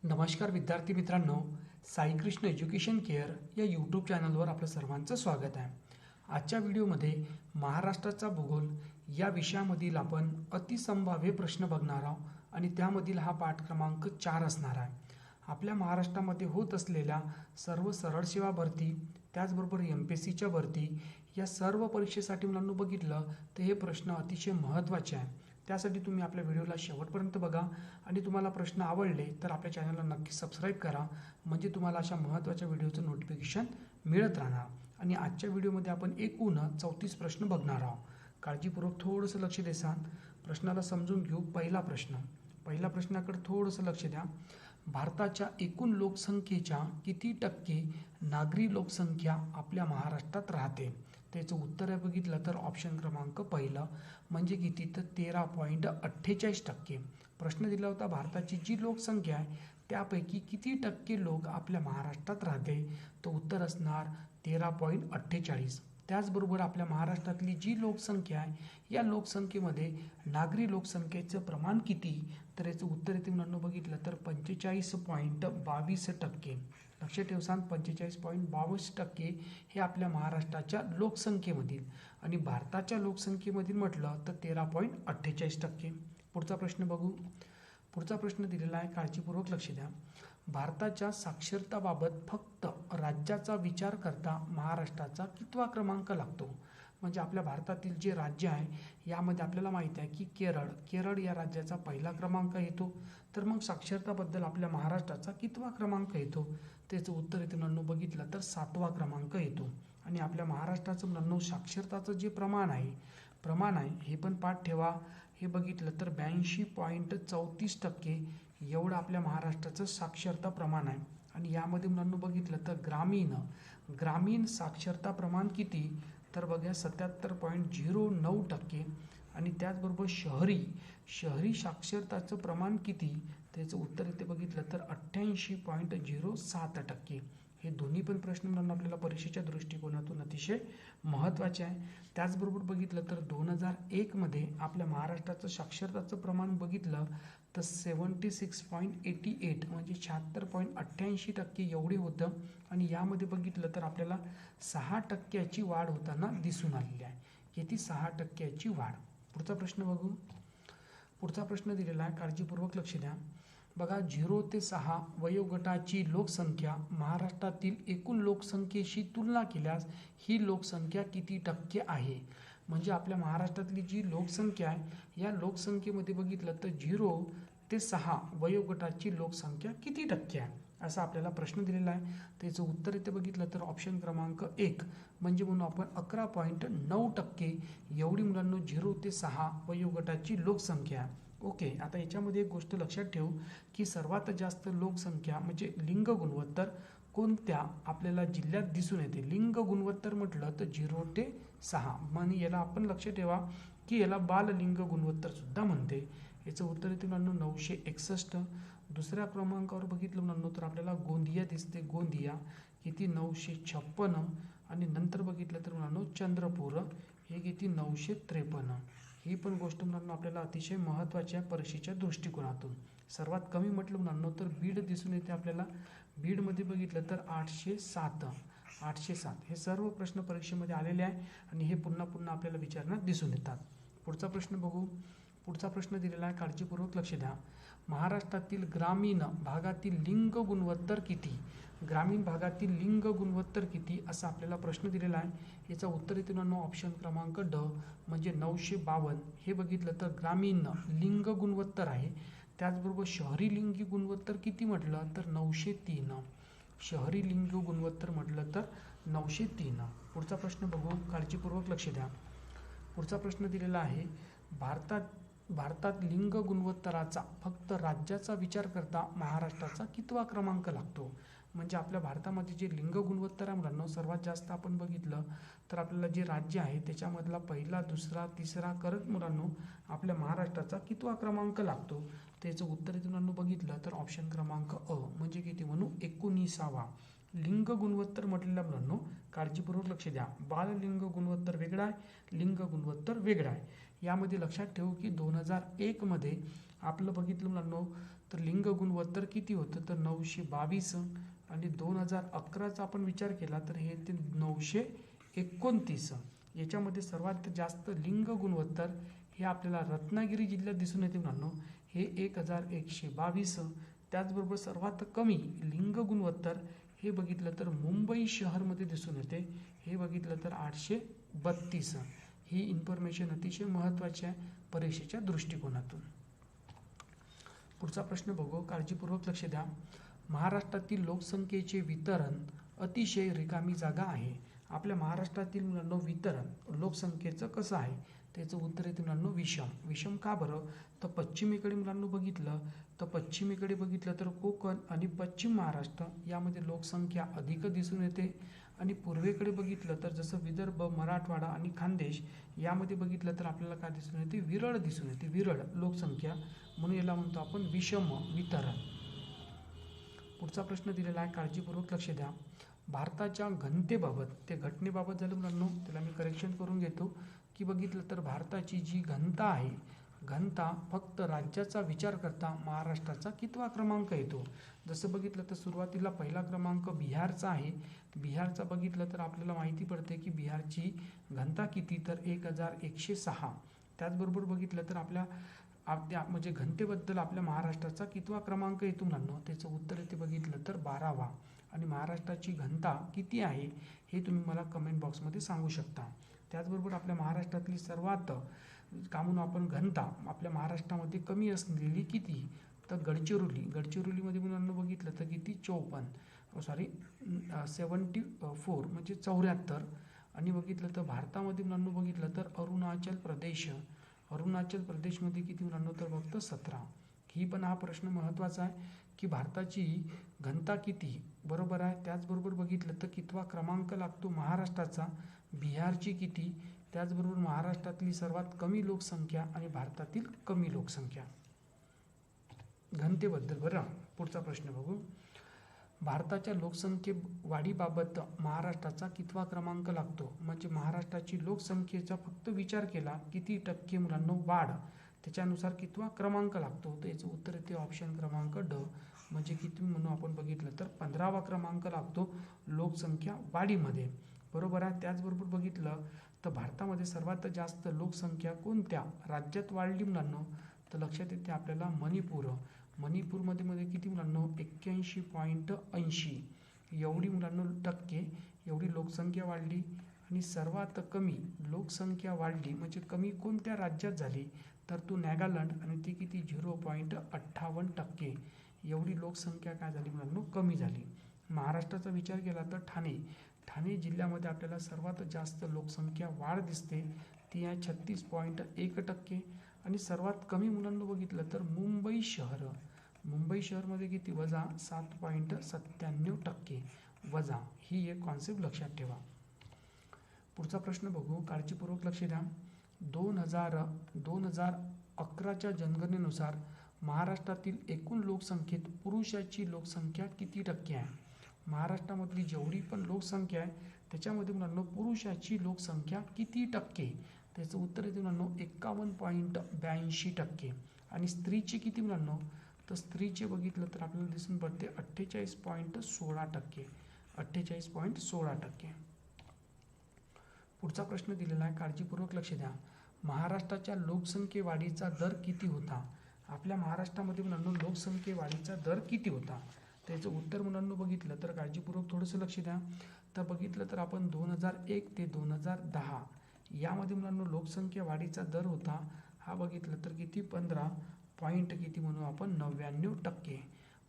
नमस्कार विद्यार्थी मित्रांनो, साई कृष्ण एज्युकेशन केअर या यूट्यूब चॅनलवर आपलं सर्वांचं स्वागत आहे. आजच्या व्हिडिओमध्ये महाराष्ट्राचा भूगोल या विषयामधील आपण अतिसंभाव्य प्रश्न बघणार आहोत आणि त्यामधील हा पाठ क्रमांक 4 असणार आहे. आपल्या महाराष्ट्रामध्ये होत असलेल्या सर्व सरळ सेवा भरती, त्याचबरोबर MPSCच्या भरती या सर्व परीक्षेसाठी मुलांनो बघितलं तर हे प्रश्न अतिशय महत्त्वाचे आहे. त्यासाठी तुम्ही आपल्या व्हिडिओला शेवटपर्यंत बघा आणि तुम्हाला प्रश्न आवडले तर आपल्या चॅनलला नक्की सबस्क्राईब करा, म्हणजे तुम्हाला अशा महत्त्वाच्या व्हिडिओचं नोटिफिकेशन मिळत राहणार. आणि आजच्या व्हिडिओमध्ये आपण एकूण 34 प्रश्न बघणार आहोत. काळजीपूर्वक थोडंसं लक्ष देसान, प्रश्नाला समजून घेऊ. पहिला प्रश्नाकडे थोडंसं लक्ष द्या. भारताच्या एकूण लोकसंख्येच्या किती टक्के नागरी लोकसंख्या आपल्या महाराष्ट्रात राहते? त्याचं उत्तर आहे बघितलं तर ऑप्शन क्रमांक पहिलं, म्हणजे किती तर 13.48%. प्रश्न दिला होता भारताची जी लोकसंख्या आहे त्यापैकी किती टक्के लोक आपल्या महाराष्ट्रात राहते, तर उत्तर असणार 13.48. त्याचबरोबर आपल्या महाराष्ट्रातली जी लोकसंख्या आहे या लोकसंख्येमध्ये नागरी लोकसंख्येचं प्रमाण किती, तर याचं उत्तर येते मुलांनो बघितलं तर 45.22%. लक्षात ठेवसान 45.22% हे आपल्या महाराष्ट्राच्या लोकसंख्येमधील, आणि भारताच्या लोकसंख्येमधील म्हटलं तर 13.48%. पुढचा प्रश्न बघू. पुढचा प्रश्न दिलेला आहे, काळजीपूर्वक लक्ष द्या. भारताच्या साक्षरताबाबत फक्त राज्याचा विचार करता महाराष्ट्राचा कितवा क्रमांक लागतो? म्हणजे आपल्या भारतातील जे राज्य आहे यामध्ये आपल्याला माहीत आहे की केरळ या राज्याचा पहिला क्रमांक येतो. तर मग साक्षरताबद्दल आपल्या महाराष्ट्राचा कितवा क्रमांक येतो? त्याचं उत्तर येते मुलांनो बघितलं तर 7वा क्रमांक येतो. आणि आपल्या महाराष्ट्राचं मुलांनो साक्षरताचं जे प्रमाण आहे हे पण पाठ ठेवा. हे बघितलं तर 82.34% एवढं आपल्या महाराष्ट्राचं साक्षरता प्रमाण आहे. आणि यामध्ये मुलांनो बघितलं तर ग्रामीण साक्षरता प्रमाण किती, तर बघा 77.09%. आणि त्याचबरोबर शहरी साक्षरताचं प्रमाण किती, त्याचं उत्तर इथे बघितलं तर 88.07%. हे दोन्ही पण प्रश्न मुलांना आपल्याला परीक्षेच्या दृष्टिकोनातून अतिशय महत्त्वाचे आहे. त्याचबरोबर बघितलं तर 2001 मध्ये आपल्या महाराष्ट्राचं साक्षरताचं प्रमाण बघितलं तर 76.88 म्हणजे 76.88% एवढे होतं. आणि यामध्ये बघितलं तर आपल्याला 6% वाढ होताना दिसून आलेली आहे. किती? 6% वाढ. पुढचा प्रश्न बघू. पुढचा प्रश्न दिलेला आहे, काळजीपूर्वक लक्ष द्या. बघा, 0 ते 6 वयोगटाची लोकसंख्या महाराष्ट्रातील एकूण लोकसंख्येशी तुलना केल्यास ही लोकसंख्या किती टक्के आहे? म्हणजे आपल्या महाराष्ट्रातली जी लोकसंख्या आहे या लोकसंख्येमध्ये बघितलं तर 0 ते 6 वयोगटाची लोकसंख्या किती टक्के आहे असा आपल्याला प्रश्न दिलेला आहे. त्याचं उत्तर इथे बघितलं तर ऑप्शन क्रमांक 1 म्हणजे म्हणून आपण 11.9% एवढी मुलांना 0 ते 6 वयोगटाची लोकसंख्या. ओके, आता याच्यामध्ये एक गोष्ट लक्षात ठेवू की सर्वात जास्त लोकसंख्या म्हणजे लिंग गुणोत्तर कोणत्या आपल्याला जिल्ह्यात दिसून येते? लिंग गुणोत्तर म्हटलं तर 0 ते 6 म्हणजे याला आपण लक्ष ठेवा की याला बाललिंग गुणोत्तर सुद्धा म्हणते. याचं उत्तर येते मुलांनो 961. दुसऱ्या क्रमांकावर बघितलं मुलांनो तर आपल्याला गोंदिया दिसते. गोंदिया किती? 956. आणि नंतर बघितलं तर मुलांनो चंद्रपूर हे किती? 953. ही पण गोष्ट मुलांना आपल्याला अतिशय महत्त्वाची आहे परीक्षेच्या दृष्टिकोनातून. सर्वात कमी म्हटलं मुलांनो तर बीड दिसून येते आपल्याला. बीडमध्ये बघितलं तर 807. हे सर्व प्रश्न परीक्षेमध्ये आलेले आहे आणि हे पुन्हा पुन्हा आपल्याला विचारण्यात दिसून येतात. पुढचा प्रश्न बघू. पुढचा प्रश्न दिलेला आहे, काळजीपूर्वक लक्ष द्या. महाराष्ट्रातील ग्रामीण भागातील लिंग गुणोत्तर किती? ग्रामीण भागातील लिंग गुणोत्तर किती असा आपल्याला प्रश्न दिलेला आहे. याचा उत्तर येते ऑप्शन क्रमांक ड म्हणजे 952. हे बघितलं तर ग्रामीण लिंग गुणोत्तर आहे. त्याचबरोबर शहरी लिंगी गुणोत्तर किती म्हटलं तर 903. शहरी लिंग गुणोत्तर म्हटलं तर 903. पुढचा प्रश्न बघू, काळजीपूर्वक लक्ष द्या. पुढचा प्रश्न दिलेला आहे, भारतात लिंग गुणोत्तराचा फक्त राज्याचा विचार करता महाराष्ट्राचा कितवा क्रमांक लागतो? म्हणजे आपल्या भारतामध्ये जे लिंग गुणोत्तर आहे मुलांना सर्वात जास्त आपण बघितलं तर आपल्याला जे राज्य आहे त्याच्यामधला पहिला, दुसरा, तिसरा करत मुलांनो आपल्या महाराष्ट्राचा कितवा क्रमांक लागतो? त्याचं उत्तर इथे मुलांनो बघितलं तर ऑप्शन क्रमांक अ म्हणजे किती म्हणू? 19वा. लिंग गुणोत्तर म्हटलेल्या मुलांनो काळजीपूर्वक लक्ष द्या. बाललिंग गुणोत्तर वेगळा आहे, लिंग गुणोत्तर वेगळा आहे. यामध्ये लक्षात ठेवू की 2001मध्ये आपलं बघितलं मुलांनो तर लिंग गुणोत्तर किती होतं तर 922 आणि 2011चा आपण विचार केला तर हे ते 929. याच्यामध्ये सर्वात जास्त लिंग गुणोत्तर हे आपल्याला रत्नागिरी जिल्ह्यात दिसून येते मुलांनो, हे 1122. त्याचबरोबर सर्वात कमी लिंग गुणोत्तर हे बघितलं तर मुंबई शहरमध्ये दिसून येते, हे बघितलं तर 832. ही इन्फॉर्मेशन अतिशय महत्त्वाची आहे परीक्षेच्या दृष्टिकोनातून. पुढचा प्रश्न बघू, काळजीपूर्वक लक्ष द्या. महाराष्ट्रातील लोकसंख्येचे वितरण अतिशय रिकामी जागा आहे. आपल्या महाराष्ट्रातील मुलांनो वितरण लोकसंख्येचं कसं आहे, त्याचं उत्तर येते मुलांनो विषम. विषम का बरं, तर पश्चिमेकडे मुलांनो बघितलं तर कोकण आणि पश्चिम महाराष्ट्र यामध्ये लोकसंख्या अधिक दिसून येते आणि पूर्वेकडे बघितलं तर जसं विदर्भ, मराठवाडा आणि खानदेश यामध्ये बघितलं तर आपल्याला काय दिसून येते, विरळ दिसून येते, विरळ लोकसंख्या, म्हणून याला म्हणतो आपण विषम वितरण. पुढचा प्रश्न दिलेला आहे, काळजीपूर्वक लक्ष द्या. भारताच्या घनतेबाबत, ते घटनेबाबत झालं मुलांनो, त्याला मी करेक्शन करून घेतो की बघितलं तर भारताची जी घनता आहे, घनता फक्त राज्याचा विचार करता महाराष्ट्राचा कितवा क्रमांक येतो. जसं बघितलं तर सुरुवातीला पहिला क्रमांक बिहारचा आहे. बिहारचा बघितलं तर आपल्याला माहिती पडते की बिहारची घनता किती तर 1106. त्याचबरोबर बघितलं तर आपल्या म्हणजे घनतेबद्दल आपल्या महाराष्ट्राचा कितवा क्रमांक येतो मुलांनो, त्याचं उत्तर येते बघितलं तर 12वा. आणि महाराष्ट्राची घनता किती आहे हे तुम्ही मला कमेंट बॉक्समध्ये सांगू शकता. त्याचबरोबर आपल्या महाराष्ट्रातली सर्वात का म्हणून आपण घनता आपल्या महाराष्ट्रामध्ये कमी असलेली किती तर गडचिरोलीमध्ये मुलांना बघितलं तर किती 74 म्हणजे 74. आणि बघितलं तर भारतामध्ये मुलांना बघितलं तर अरुणाचल प्रदेशमध्ये किती मुलांना तर फक्त 17. ही पण हा प्रश्न महत्त्वाचा आहे की भारताची घनता किती, बरोबर आहे. त्याचबरोबर बघितलं तर कितवा क्रमांक लागतो महाराष्ट्राचा, बिहारची किती, त्याचबरोबर महाराष्ट्रातली सर्वात कमी लोकसंख्या आणि भारतातील कमी लोकसंख्या घनतेबद्दल. बरं, पुढचा प्रश्न बघू. भारताच्या लोकसंख्ये वाढीबाबत महाराष्ट्राचा कितवा क्रमांक लागतो, म्हणजे महाराष्ट्राची लोकसंख्येचा फक्त विचार केला किती टक्के मुलांना वाढ, त्याच्यानुसार कितवा क्रमांक लागतो, तर याचं उत्तर येते ऑप्शन क्रमांक ड, म्हणजे किती म्हणून आपण बघितलं तर 15वा क्रमांक लागतो लोकसंख्या वाढीमध्ये, बरोबर आहे. त्याचबरोबर बघितलं तर भारतामध्ये सर्वात जास्त लोकसंख्या कोणत्या राज्यात वाढली मुलांनो, तर लक्षात येते आपल्याला मणिपूरमध्ये किती मुलांनो 81.80 एवढी मुलांनो टक्के एवढी लोकसंख्या वाढली. आणि सर्वात कमी लोकसंख्या वाढली म्हणजे कमी कोणत्या राज्यात झाली तर तो नागालँड, आणि ती किती 0.58% एवढी लोकसंख्या काय झाली मुलांनो कमी झाली. महाराष्ट्राचा विचार केला तर ठाणे जिल्ह्यामध्ये आपल्याला सर्वात जास्त लोकसंख्या वाढ दिसते, ती आहे 36.1%. आणि सर्वात कमी मुलांना बघितलं तर मुंबई शहरमध्ये किती वजा 7.97% वजा. ही एक कॉन्सेप्ट लक्षात ठेवा. पुढचा प्रश्न बघू, काळजीपूर्वक लक्ष द्या. 2011च्या जनगणनेनुसार महाराष्ट्रातील एकूण लोकसंख्येत पुरुषाची लोकसंख्या किती टक्के आहे. महाराष्ट्रामधली जेवढी पण लोकसंख्या आहे त्याच्यामध्ये मुलांनो पुरुषाची लोकसंख्या किती टक्के, त्याचं उत्तर येते मुलांनो 51.82%. आणि स्त्रीची किती मुलांनो, तर स्त्रीचे बघितलं तर आपल्याला दिसून पडते 48.16%. पुढचा प्रश्न दिलेला आहे, काळजीपूर्वक लक्ष द्या. महाराष्ट्राच्या लोकसंख्येवाढीचा दर किती होता. आपल्या महाराष्ट्रामध्ये मुलांनो लोकसंख्येवाढीचा दर किती होता, त्याचं उत्तर मुलांनो बघितलं तर काळजीपूर्वक थोडंसं लक्ष द्या. तर बघितलं तर आपण 2001 ते 2010 यामध्ये मुलांनो लोकसंख्या वाढीचा दर होता हा बघितलं तर किती 15 पॉईंट किती म्हणू आपण 99%.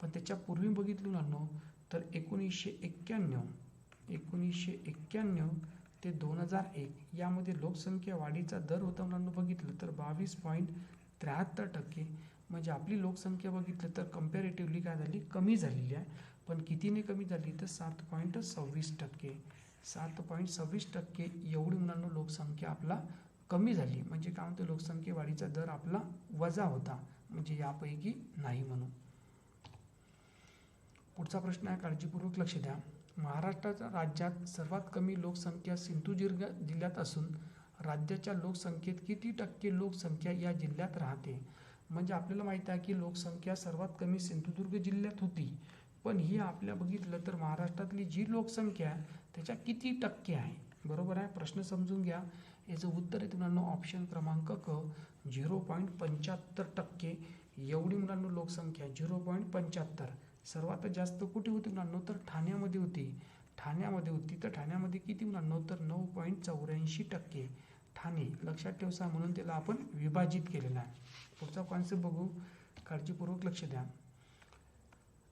पण त्याच्यापूर्वी बघितलं मुलांनो तर 1991 ते 2001 यामध्ये लोकसंख्या वाढीचा दर होता मुलांनो बघितलं तर 22.73%. म्हणजे आपली लोकसंख्या बघितलं तर कम्पॅरेटिव्हली काय झाली, कमी झालेली आहे. पण कितीने कमी झाली तर 7.26% एवढी मुलांना लोकसंख्या आपला कमी झाली. म्हणजे काय म्हणतो लोकसंख्ये वाढीचा दर आपला वजा होता, म्हणजे यापैकी नाही म्हणून. पुढचा प्रश्न आहे, काळजीपूर्वक लक्ष द्या. महाराष्ट्राच्या राज्यात सर्वात कमी लोकसंख्या सिंधुदुर्ग जिल्ह्यात असून राज्याच्या लोकसंख्येत किती टक्के लोकसंख्या या जिल्ह्यात राहते. म्हणजे आपल्याला माहित आहे की लोकसंख्या सर्वात कमी सिंधुदुर्ग जिल्ह्यात होती, पण ही आपल्या बघितलं तर महाराष्ट्रातली जी लोकसंख्या आहे त्याच्या किती टक्के आहे. बरोबर आहे. प्रश्न समजून घ्या. याचं उत्तर आहे मुलांनो ऑप्शन क्रमांक क 0.75%. एवढी मुलांनो लोकसंख्या 0.75. सर्वात जास्त कुठे होती मुलांनो तर ठाण्यामध्ये होती. तर ठाण्यामध्ये किती मुलांनो तर 9.84%. ठाणे लक्षात ठेवसा म्हणून त्याला आपण विभाजित केलेला आहे. पुढचा कॉन्सेप्ट बघू, काळजीपूर्वक लक्ष द्या.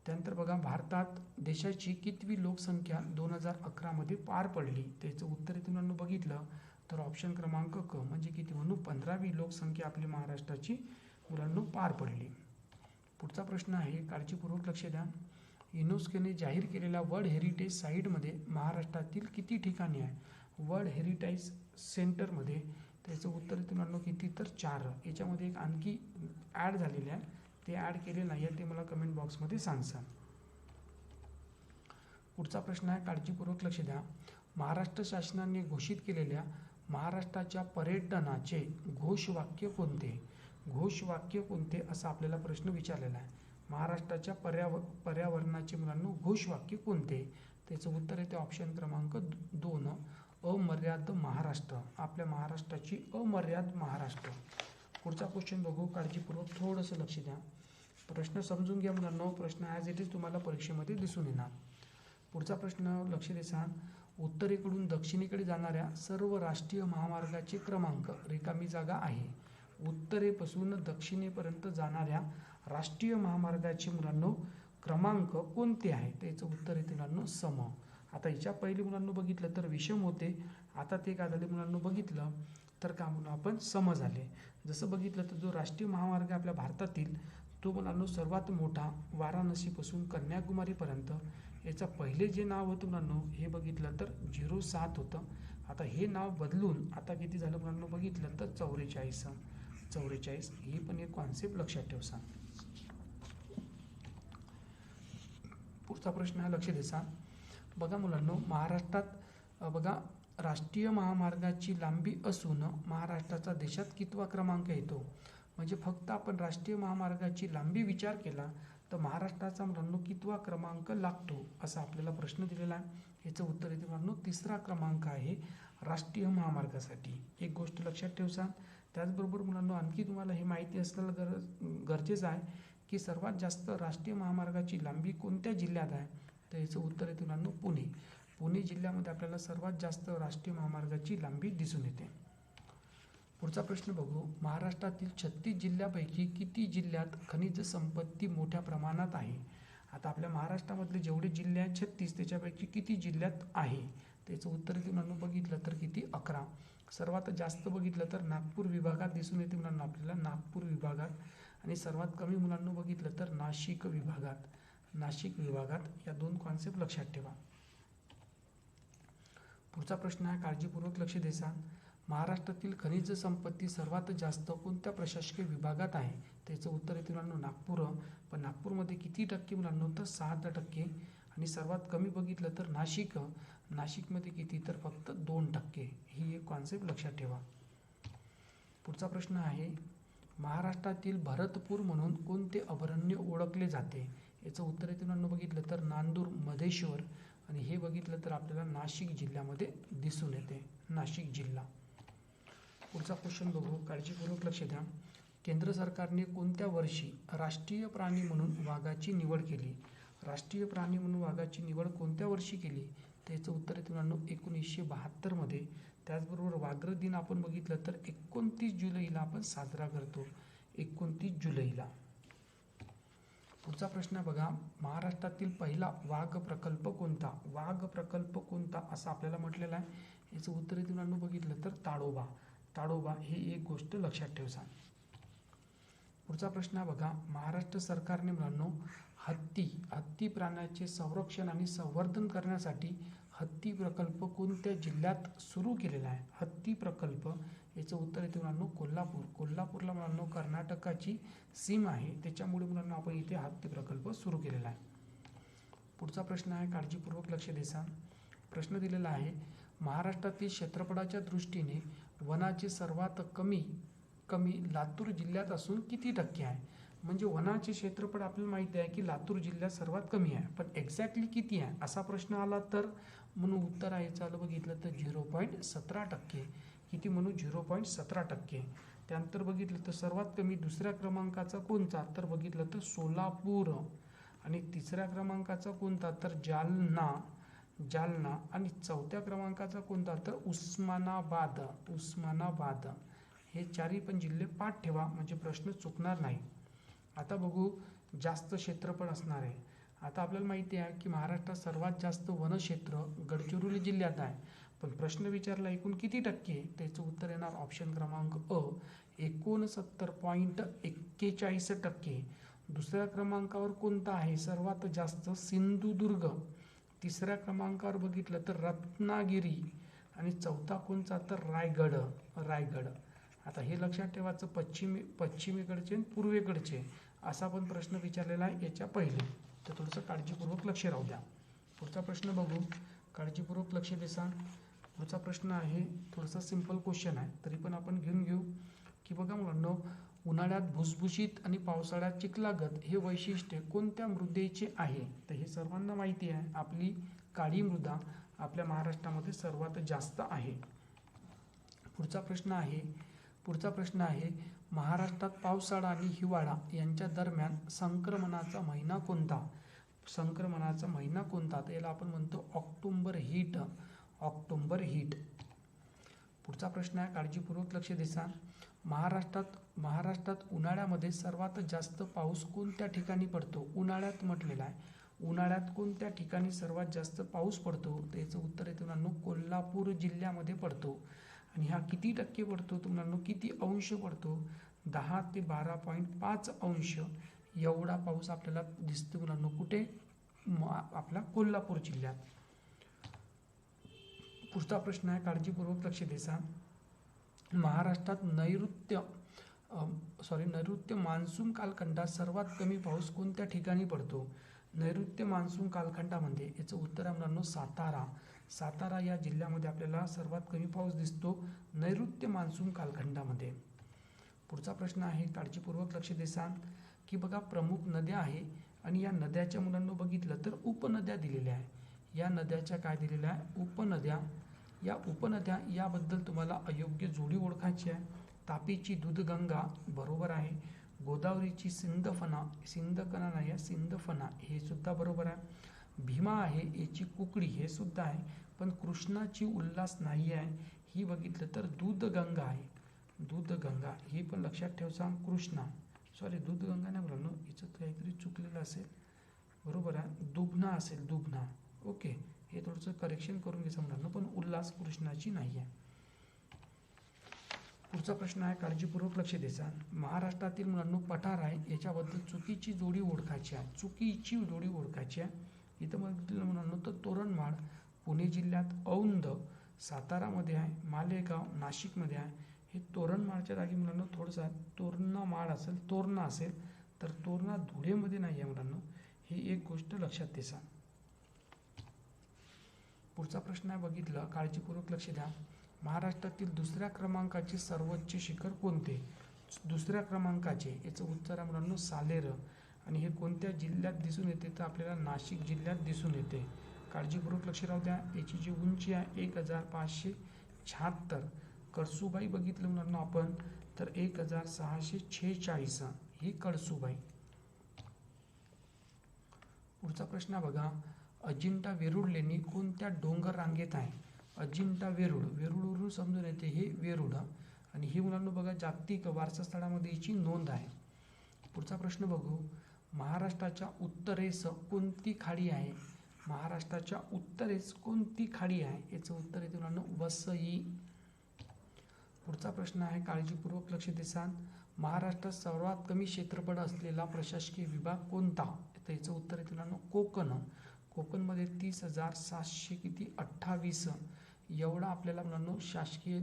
त्यानंतर बघा, भारतात देशाची कितवी लोकसंख्या 2011 मध्ये पार पडली. त्याचं उत्तर इथे मुलांनो बघितलं तर ऑप्शन क्रमांक क म्हणजे किती म्हणू 15वी लोकसंख्या आपली महाराष्ट्राची मुलांनो पार पडली. पुढचा प्रश्न आहे, काळजीपूर्वक लक्ष द्या. युनेस्कोने जाहीर केलेल्या वर्ल्ड हेरिटेज साईटमध्ये महाराष्ट्रातील किती ठिकाणी आहे. वर्ल्ड हेरिटेज सेंटरमध्ये त्याचं उत्तर इथे मुलांनो किती तर 4. याच्यामध्ये एक आणखी ॲड झालेले आहे, ते ॲड केले नाही आहे ते मला कमेंट बॉक्समध्ये सांगसा. पुढचा प्रश्न आहे, काळजीपूर्वक लक्ष द्या. महाराष्ट्र शासनाने घोषित केलेल्या महाराष्ट्राच्या पर्यटनाचे घोषवाक्य कोणते. घोषवाक्य कोणते असा आपल्याला प्रश्न विचारलेला आहे. महाराष्ट्राच्या पर्यावरणाचे मुलांनो घोषवाक्य कोणते. त्याचं उत्तर आहे ते ऑप्शन क्रमांक 2 अमर्याद महाराष्ट्र. आपल्या महाराष्ट्राची अमर्याद महाराष्ट्र. पुढचा क्वेश्चन बघू, काळजीपूर्वक थोडंसं लक्ष द्या. प्रश्न समजून घ्या मुलांनो. प्रश्न ॲज इट इज तुम्हाला परीक्षेमध्ये दिसून येणार. पुढचा प्रश्न लक्ष देसान. उत्तरेकडून दक्षिणेकडे जाणाऱ्या सर्व राष्ट्रीय महामार्गाचे क्रमांक रिकामी जागा आहे. उत्तरेपासून दक्षिणेपर्यंत जाणाऱ्या राष्ट्रीय महामार्गाचे मुलांनो क्रमांक कोणते आहे. त्याचं उत्तर येते मुलांनो सम. आता याच्या पहिले मुलांनो बघितलं तर विषम होते, आता ते काय झाले मुलांनो बघितलं तर का म्हणून आपण सम झाले. जसं बघितलं तर जो राष्ट्रीय महामार्ग आपल्या भारतातील तो मुलांनो सर्वात मोठा वाराणसीपासून कन्याकुमारीपर्यंत. याचं पहिले जे नाव होतं मुलांनो हे बघितलं तर 07 होतं. आता हे नाव बदलून आता किती झालं मुलांनो बघितलं तर 44. ही पण एक कॉन्सेप्ट लक्षात ठेवसा. पुढचा प्रश्न आहे, लक्ष देसा. बघा मुलांनो, महाराष्ट्रात बघा राष्ट्रीय महामार्गाची लांबी असून महाराष्ट्राचा देशात कितवा क्रमांक येतो. म्हणजे फक्त आपण राष्ट्रीय महामार्गाची लांबी विचार केला तर महाराष्ट्राचा मुलांनो कितवा क्रमांक लागतो असा आपल्याला प्रश्न दिलेला आहे. याचं उत्तर येते मुलांनो 3रा क्रमांक आहे राष्ट्रीय महामार्गासाठी. एक गोष्ट लक्षात ठेवसा. त्याचबरोबर मुलांनो आणखी तुम्हाला हे माहिती असणं गरजेचं आहे की सर्वात जास्त राष्ट्रीय महामार्गाची लांबी कोणत्या जिल्ह्यात आहे. तर याचं उत्तर येते मुलांनो पुणे जिल्ह्यामध्ये आपल्याला सर्वात जास्त राष्ट्रीय महामार्गाची लांबी दिसून येते. पुढचा प्रश्न बघू. महाराष्ट्रातील 36 जिल्ह्यापैकी किती जिल्ह्यात खनिज संपत्ती मोठ्या प्रमाणात आहे. आता आपल्या महाराष्ट्रामधले जेवढे जिल्हे आहेत 36 त्याच्यापैकी किती जिल्ह्यात आहे. त्याचं उत्तर येते मुलांनो बघितलं तर किती 11. सर्वात जास्त बघितलं तर नागपूर विभागात दिसून येते मुलांना आपल्याला नागपूर विभागात, आणि सर्वात कमी मुलांना बघितलं तर नाशिक विभागात. या 2 कॉन्सेप्ट लक्षात ठेवा. पुढचा प्रश्न आहे, काळजीपूर्वक लक्ष देसा. महाराष्ट्रातील खनिज संपत्ती सर्वात जास्त कोणत्या प्रशासकीय विभागात आहे. त्याचं उत्तर येते मुलांनो नागपूर. पण नागपूरमध्ये किती टक्के मुलांनो तर 7%. आणि सर्वात कमी बघितलं तर नाशिकमध्ये किती तर फक्त 2%. ही एक कॉन्सेप्ट लक्षात ठेवा. पुढचा प्रश्न आहे, महाराष्ट्रातील भरतपूर म्हणून कोणते अभयारण्य ओळखले जाते. याचं उत्तर येते मुलांनो बघितलं तर नांदूर मधेश्वर, आणि हे बघितलं तर आपल्याला नाशिक जिल्ह्यामध्ये दिसून येते, नाशिक जिल्हा. पुढचा क्वेश्चन बघू, काळजीपूर्वक लक्ष द्या. केंद्र सरकारने कोणत्या वर्षी राष्ट्रीय प्राणी म्हणून वाघाची निवड केली. राष्ट्रीय प्राणी म्हणून वाघाची निवड कोणत्या वर्षी केली. त्याचं उत्तर येते मुलांनो 1972 मध्ये. त्याचबरोबर व्याघ्र दिन आपण बघितलं तर 29 जुलैला आपण साजरा करतो, 29 जुलैला. पुढचा प्रश्न बघा, महाराष्ट्रातील पहिला वाघ प्रकल्प कोणता असं आपल्याला म्हटलेलं आहे. याचं उत्तर येते मुलांनो बघितलं तर ताडोबा. हे एक गोष्ट लक्षात ठेवसा. पुढचा प्रश्न बघा, महाराष्ट्र सरकारने मुलांनो हत्ती प्राण्याचे संरक्षण आणि संवर्धन करण्यासाठी हत्ती प्रकल्प कोणत्या जिल्ह्यात सुरू केलेला आहे. हत्ती प्रकल्प याचं उत्तर येते मुलांनो कोल्हापूरला मुलांनो कर्नाटकाची सीमा आहे, त्याच्यामुळे मुलांनो आपण इथे हत्ती प्रकल्प सुरू केलेला आहे. पुढचा प्रश्न आहे, काळजीपूर्वक लक्ष देसा. प्रश्न दिलेला आहे, महाराष्ट्रातील क्षेत्रफळाच्या दृष्टीने वनाचे सर्वात कमी कमी लातूर जिल्ह्यात असून किती टक्के आहे? म्हणजे वनाचे क्षेत्रफळ आपल्याला माहिती आहे की लातूर जिल्ह्यात सर्वात कमी आहे, पण एक्झॅक्टली किती आहे असा प्रश्न आला तर म्हणून उत्तर आहे चालू बघितलं तर 0.17%. किती म्हणू? 0.17%. त्यानंतर बघितलं तर सर्वात कमी दुसऱ्या क्रमांकाचा कोणता तर बघितलं तर सोलापूर, आणि तिसऱ्या क्रमांकाचा कोणता तर जालना जालना, आणि चौथ्या क्रमांकाचा कोणता तर उस्मानाबाद उस्मानाबाद. हे चारही पण जिल्हे पाठ ठेवा म्हणजे प्रश्न चुकणार नाही. आता बघू जास्त क्षेत्रफळ असणार आहे. आता आपल्याला माहिती आहे की महाराष्ट्रात सर्वात जास्त वनक्षेत्र गडचिरोली जिल्ह्यात आहे, पण प्रश्न विचारला एकूण किती टक्के, त्याचं उत्तर येणार ऑप्शन क्रमांक अ 69.41%. दुसऱ्या क्रमांकावर कोणता आहे सर्वात जास्त? सिंधुदुर्ग. तिसऱ्या क्रमांकावर बघितलं तर रत्नागिरी, आणि चौथा कोणता तर रायगड रायगड. आता हे लक्षात ठेवायचं, पश्चिमेकडचे आणि पूर्वेकडचे असा पण प्रश्न विचारलेला आहे याच्या पहिले, तर थोडंसं काळजीपूर्वक लक्ष राहू द्या. पुढचा प्रश्न बघू, काळजीपूर्वक लक्ष देसान. पुढचा प्रश्न आहे थोडासा सिंपल क्वेश्चन आहे, तरी पण आपण घेऊ की बघा मुलांनो, उन्हाळ्यात भुसभुशीत आणि पावसाळ्यात चिखलागत हे वैशिष्ट्य कोणत्या मृदेचे आहे? तर हे सर्वांना माहिती आहे, आपली काळी मृदा आपल्या महाराष्ट्रामध्ये सर्वात जास्त आहे. पुढचा प्रश्न आहे महाराष्ट्रात पावसाळा आणि हिवाळा यांच्या दरम्यान संक्रमणाचा महिना कोणता? संक्रमणाचा महिना कोणता? तर याला आपण म्हणतो ऑक्टोबर हीट ऑक्टोबर हीट. पुढचा प्रश्न आहे, काळजीपूर्वक लक्ष देसान. महाराष्ट्रात उन्हाळ्यामध्ये सर्वात जास्त पाऊस कोणत्या ठिकाणी पडतो? उन्हाळ्यात म्हटलेला आहे, उन्हाळ्यात कोणत्या ठिकाणी सर्वात जास्त पाऊस पडतो? त्याचं उत्तर आहे तुम्हाला कोल्हापूर जिल्ह्यामध्ये पडतो. आणि हा किती टक्के पडतो तुम्हाला? किती अंश पडतो? 10 ते 12.5 अंश एवढा पाऊस आपल्याला दिसतो मुलांनो. कुठे? आपला कोल्हापूर जिल्ह्यात. पुढचा प्रश्न आहे, काळजीपूर्वक लक्ष देसा. महाराष्ट्रात नैऋत्य मान्सून कालखंडात सर्वात कमी पाऊस कोणत्या ठिकाणी पडतो? नैऋत्य मान्सून कालखंडामध्ये याचं उत्तर आहे मुलांनो सातारा या जिल्ह्यामध्ये आपल्याला सर्वात कमी पाऊस दिसतो नैऋत्य मान्सून कालखंडामध्ये. पुढचा प्रश्न आहे, काळजीपूर्वक लक्ष देसान की बघा प्रमुख नद्या आहे आणि या नद्याच्या मुलांना बघितलं तर उपनद्या दिलेल्या आहे. या नद्याच्या काय दिलेल्या आहे? उपनद्या. या उपनद्या याबद्दल तुम्हाला अयोग्य जोडी ओळखायची आहे. तापीची दूधगंगा बरोबर आहे, गोदावरीची सिंदफणा हे सुद्धा बरोबर आहे, भीमा आहे याची कुकडी हे सुद्धा आहे, पण कृष्णाची उल्हास नाही आहे. ही बघितलं तर दूधगंगा आहे, दूधगंगा ही पण लक्षात ठेवसा. दूधगंगा नाही बोललो, हिचं काहीतरी चुकलेलं असेल, बरोबर आहे दुभना असेल, दुभना. ओके, हे थोडंसं करेक्शन करून घ्यायचं मुलांना, पण उल्हास कृष्णाची नाही आहे. पुढचा प्रश्न आहे, काळजीपूर्वक लक्ष द्यायचा. महाराष्ट्रातील मुलांना पठार आहे याच्याबद्दल चुकीची जोडी ओळखायची आहे. इथं मुलांना तर तोरणमाळ पुणे जिल्ह्यात औंध सातारामध्ये आहे, मालेगाव नाशिकमध्ये आहे. हे तोरणमाळच्या जागी मुलांना थोडंसं तोरणा असेल तर तोरणा धुळेमध्ये नाही आहे मुलांना, ही एक गोष्ट लक्षात द्यायचा. पुढचा प्रश्न आहे, बघितलं काळजीपूर्वक लक्ष द्या. महाराष्ट्रातील दुसऱ्या क्रमांकाचे सर्वोच्च शिखर कोणते? दुसऱ्या क्रमांकाचे याचं उत्तर आहे मुलांना सालेर, आणि हे कोणत्या जिल्ह्यात दिसून येते तर आपल्याला नाशिक जिल्ह्यात दिसून येते. काळजीपूर्वक लक्ष राहू द्या. याची जी उंची आहे 1576. कळसूबाई बघितलं मुलांना आपण तर 1646 ही कळसूबाई. पुढचा प्रश्न बघा, अजिंठा वेरूळ लेणी कोणत्या डोंगर रांगेत आहे? अजिंठा वेरूळवरून समजून येते हे वेरूळ, आणि ही मुलांना बघा जागतिक वारसा स्थळामध्ये हिची नोंद आहे. पुढचा प्रश्न बघू, महाराष्ट्राच्या उत्तरेस कोणती खाडी आहे? महाराष्ट्राच्या उत्तरेस कोणती खाडी आहे? याचं उत्तर येते मुलांना वसई. पुढचा प्रश्न आहे, काळजीपूर्वक लक्ष देसान. महाराष्ट्रात सर्वात कमी क्षेत्रफळ असलेला प्रशासकीय विभाग कोणता? तर याचं उत्तर येते मुलांना कोकणमध्ये 30,728 एवढा आपल्याला मुलांना शासकीय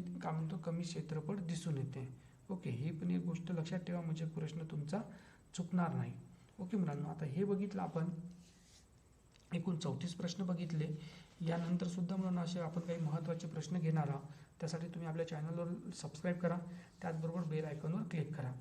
कमी क्षेत्रफळ दिसून येते. ओके, ही पण एक गोष्ट लक्षात ठेवा म्हणजे प्रश्न तुमचा चुकणार नाही. ओके मुलांना, आता हे बघितलं आपण एकूण 34 प्रश्न बघितले. यानंतर सुद्धा मुलांना असे आपण काही महत्त्वाचे प्रश्न घेणार आहोत. त्यासाठी तुम्ही आपल्या चॅनलवर सबस्क्राईब करा, त्याचबरोबर बेल आयकॉनवर क्लिक करा.